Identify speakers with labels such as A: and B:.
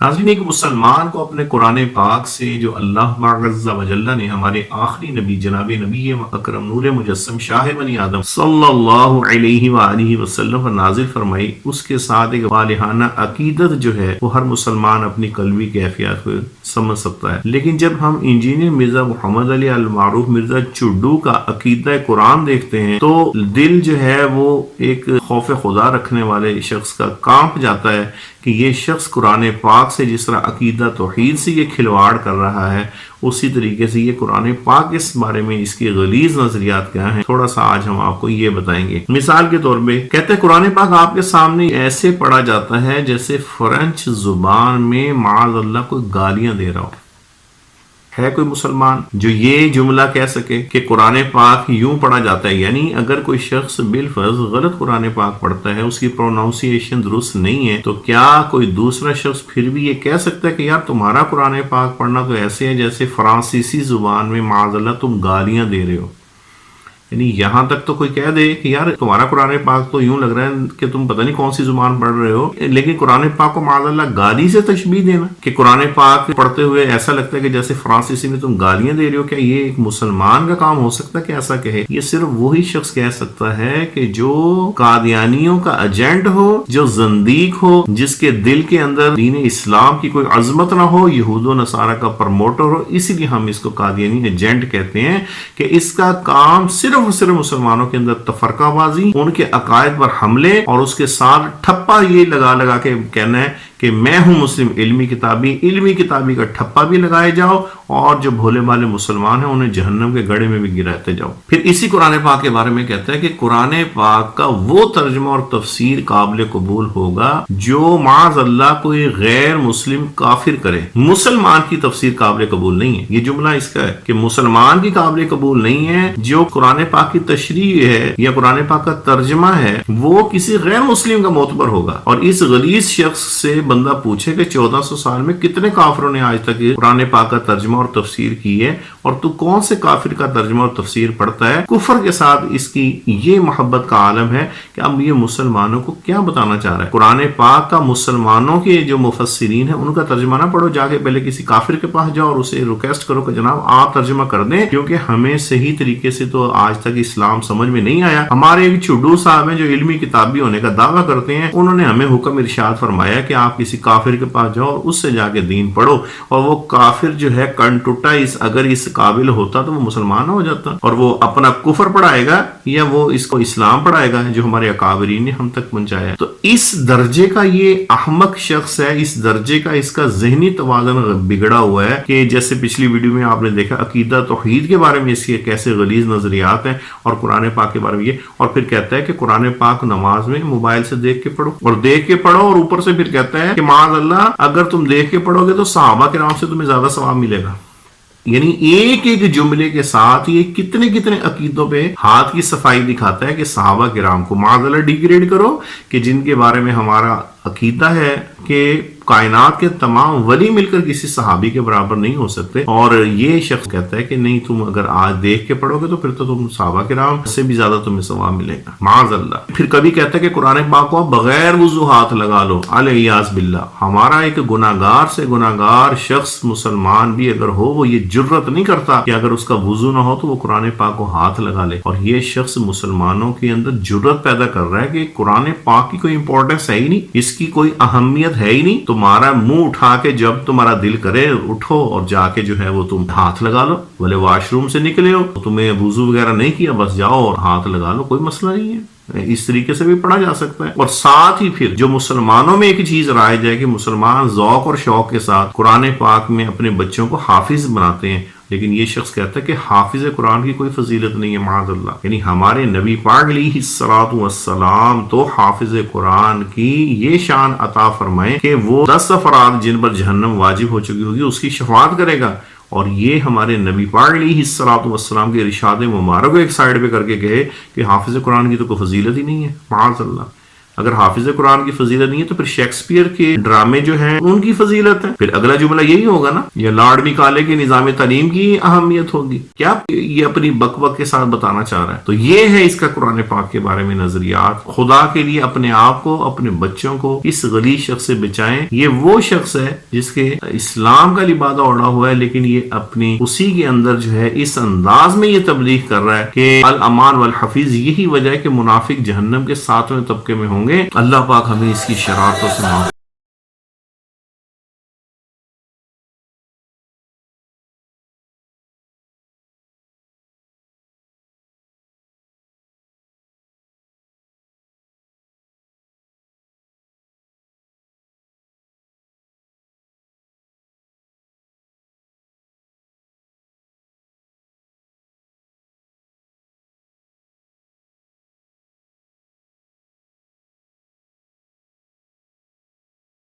A: ناظرین، ایک مسلمان کو اپنے قرآن پاک سے جو اللہ عز و جل نے ہمارے آخری نبی جناب نبی اکرم نور مجسم شاہ بنی آدم صلی اللہ علیہ وآلہ وسلم پر نازل فرمائی، اس کے ساتھ ایک صالحانہ عقیدت جو ہے وہ ہر مسلمان اپنی قلبی کیفیات کو سمجھ سکتا ہے۔ لیکن جب ہم انجینئر مرزا محمد علی المعروف مرزا چڈو کا عقیدہ قرآن دیکھتے ہیں تو دل جو ہے وہ ایک خوف خدا رکھنے والے شخص کا کانپ جاتا ہے کہ یہ شخص قرآن پاک سے جس طرح عقیدہ توحید سے یہ کھلواڑ کر رہا ہے، اسی طریقے سے یہ قرآن پاک اس بارے میں اس کی غلیظ نظریات کیا ہیں، تھوڑا سا آج ہم آپ کو یہ بتائیں گے۔ مثال کے طور پہ کہتے ہیں قرآن پاک آپ کے سامنے ایسے پڑھا جاتا ہے جیسے فرنچ زبان میں معاذ اللہ کوئی گالیاں دے رہا ہو۔ ہے کوئی مسلمان جو یہ جملہ کہہ سکے کہ قرآن پاک یوں پڑھا جاتا ہے؟ یعنی اگر کوئی شخص بالفرض غلط قرآن پاک پڑھتا ہے، اس کی پروناؤنسیشن درست نہیں ہے، تو کیا کوئی دوسرا شخص پھر بھی یہ کہہ سکتا ہے کہ یار تمہارا قرآن پاک پڑھنا تو ایسے ہے جیسے فرانسیسی زبان میں معاذ اللہ تم گالیاں دے رہے ہو؟ یعنی یہاں تک تو کوئی کہہ دے کہ یار تمہارا قرآن پاک تو یوں لگ رہا ہے کہ تم پتہ نہیں کون سی زبان پڑھ رہے ہو، لیکن قرآن پاک کو معاذ اللہ گالی سے تشبیہ دینا کہ قرآن پاک پڑھتے ہوئے ایسا لگتا ہے کہ جیسے فرانسیسی میں تم گالیاں دے رہے ہو، کیا یہ ایک مسلمان کا کام ہو سکتا ہے کہ ایسا کہے؟ یہ صرف وہی شخص کہہ سکتا ہے کہ جو قادیانیوں کا ایجنٹ ہو، جو زندیق ہو، جس کے دل کے اندر دین اسلام کی کوئی عظمت نہ ہو، یہود و نصارہ کا پروموٹر ہو۔ اسی لیے ہم اس کو قادیانی ایجنٹ کہتے ہیں کہ اس کا کام صرف مسلمانوں کے اندر تفرقہ بازی، ان کے عقائد پر حملے اور اس کے ساتھ ٹھپا یہ لگا کے کہنا ہے کہ میں ہوں مسلم علمی کتابی کا ٹھپا بھی لگائے جاؤ، اور جو بھولے بھالے مسلمان ہیں انہیں جہنم کے گڑھے میں بھی گراتے جاؤ۔ پھر اسی قرآن پاک کے بارے میں کہتا ہے کہ قرآن پاک کا وہ ترجمہ اور تفسیر قابل قبول ہوگا جو معاذ اللہ کوئی غیر مسلم کافر کرے، مسلمان کی تفسیر قابل قبول نہیں ہے۔ یہ جملہ اس کا ہے کہ مسلمان کی قابل قبول نہیں ہے، جو قرآن پاک کی تشریح ہے یا قرآن پاک کا ترجمہ ہے وہ کسی غیر مسلم کا معتبر ہوگا۔ اور اس غلیظ شخص سے بندہ پوچھے کہ 1400 سال میں کتنے کافروں نے آج تک قرآن پاک کا ترجمہ اور تفسیر کی ہے، اور تو کون سے کافر کا ترجمہ اور تفسیر پڑھتا ہے؟ کفر کے ساتھ اس کی یہ محبت کا عالم ہے کہ اب یہ مسلمانوں کو کیا بتانا چاہ رہا ہے۔ قرآن پاک کا مسلمانوں کے جو مفسرین ہیں ان کا ترجمہ نہ پڑھو، جا کے پہلے کسی کافر کے پاس جاؤ اور اسے ریکویسٹ کرو کہ جناب آپ ترجمہ کر دیں، کیونکہ ہمیں صحیح طریقے سے تو آج تک اسلام سمجھ میں نہیں آیا۔ ہمارے ایک چڈو صاحب ہیں جو علمی کتابی ہونے کا دعویٰ کرتے ہیں، انہوں نے ہمیں حکم ارشاد فرمایا کہ آپ کسی کافر کے پاس جاؤ اور اس سے جا کے دین پڑھو، اور وہ کافر جو ہے کنٹوٹا اگر اس قابل ہوتا تو وہ مسلمان ہو جاتا، اور وہ اپنا کفر پڑھائے گا یا وہ اس کو اسلام پڑھائے گا جو ہمارے اکابرین نے ہم تک پہنچایا ہے۔ تو اس درجے کا یہ احمق شخص ہے، اس درجے کا اس کا ذہنی توازن بگڑا ہوا ہے کہ جیسے پچھلی ویڈیو میں آپ نے دیکھا عقیدہ توحید کے بارے میں اس کے کیسے غلیظ نظریات ہیں، اور قرآن پاک کے بارے میں یہ، اور پھر کہتا ہے کہ قرآن پاک نماز میں موبائل سے دیکھ کے پڑھو، اور اوپر سے پھر کہتا ہے کہ معاذ اللہ اگر تم دیکھ کے پڑھو گے تو صحابہ کرام سے تمہیں زیادہ ثواب ملے گا۔ یعنی ایک ایک جملے کے ساتھ یہ کتنے عقیدوں پہ ہاتھ کی صفائی دکھاتا ہے کہ صحابہ کرام کو معاذ اللہ ڈیگریڈ کرو، کہ جن کے بارے میں ہمارا عقیدہ ہے کہ کائنات کے تمام ولی مل کر کسی صحابی کے برابر نہیں ہو سکتے، اور یہ شخص کہتا ہے کہ نہیں تم اگر آج دیکھ کے پڑھو گے تو پھر تو تم صحابہ کرام سے بھی زیادہ تمہیں ثواب ملے گا، معاذ اللہ۔ پھر کبھی کہتا ہے کہ قرآن پاک کو بغیر وضو ہاتھ لگا لو، الیاذ باللہ۔ ہمارا ایک گناہگار سے گناہگار شخص مسلمان بھی اگر ہو وہ یہ جرت نہیں کرتا کہ اگر اس کا وضو نہ ہو تو وہ قرآن پاک کو ہاتھ لگا لے، اور یہ شخص مسلمانوں کے اندر جرت پیدا کر رہا ہے کہ قرآن پاک کی کوئی امپورٹنس ہے ہی نہیں، اس کی کوئی اہمیت ہے ہی نہیں، تمہارا منہ اٹھا کے جب تمہارا دل کرے اٹھو اور جا کے جو ہے وہ تم ہاتھ لگا لو، بولے واش روم سے نکلے ہو تمہیں وضو وغیرہ نہیں کیا بس جاؤ اور ہاتھ لگا لو، کوئی مسئلہ نہیں ہے۔ اس طریقے سے بھی پڑھا جا سکتا ہے۔ اور ساتھ ہی پھر جو مسلمانوں میں ایک چیز رائج ہے کہ مسلمان ذوق اور شوق کے ساتھ قرآن پاک میں اپنے بچوں کو حافظ بناتے ہیں، لیکن یہ شخص کہتا ہے کہ حافظ قرآن کی کوئی فضیلت نہیں ہے، معاذ اللہ۔ یعنی ہمارے نبی پاک علیہ الصلوۃ والسلام تو حافظ قرآن کی یہ شان عطا فرمائے کہ وہ 10 افراد جن پر جہنم واجب ہو چکی ہوگی اس کی شفاعت کرے گا، اور یہ ہمارے نبی پاک علیہ الصلوۃ والسلام کے ارشاد مبارک کو ایک سائڈ پہ کر کے کہے کہ حافظ قرآن کی تو کوئی فضیلت ہی نہیں ہے، معاذ اللہ۔ اگر حافظ قرآن کی فضیلت نہیں ہے تو پھر شیکسپیئر کے ڈرامے جو ہیں ان کی فضیلت ہے. پھر اگلا جملہ یہی ہوگا نا، یا لارڈ میکالے کے نظام تعلیم کی اہمیت ہوگی. کیا یہ اپنی بک بک کے ساتھ بتانا چاہ رہا ہے؟ تو یہ ہے اس کا قرآن پاک کے بارے میں نظریات. خدا کے لیے اپنے آپ کو، اپنے بچوں کو اس غلیظ شخص سے بچائیں. یہ وہ شخص ہے جس کے اسلام کا لبادہ اوڑھا ہوا ہے، لیکن یہ اپنی اسی کے اندر جو ہے اس انداز میں یہ تبلیغ کر رہا ہے کہ الامان والحفیظ. یہی وجہ ہے کہ منافق جہنم کے 7ویں طبقے میں ہوں گے. اللہ پاک ہمیں اس کی شرارتوں سے معاف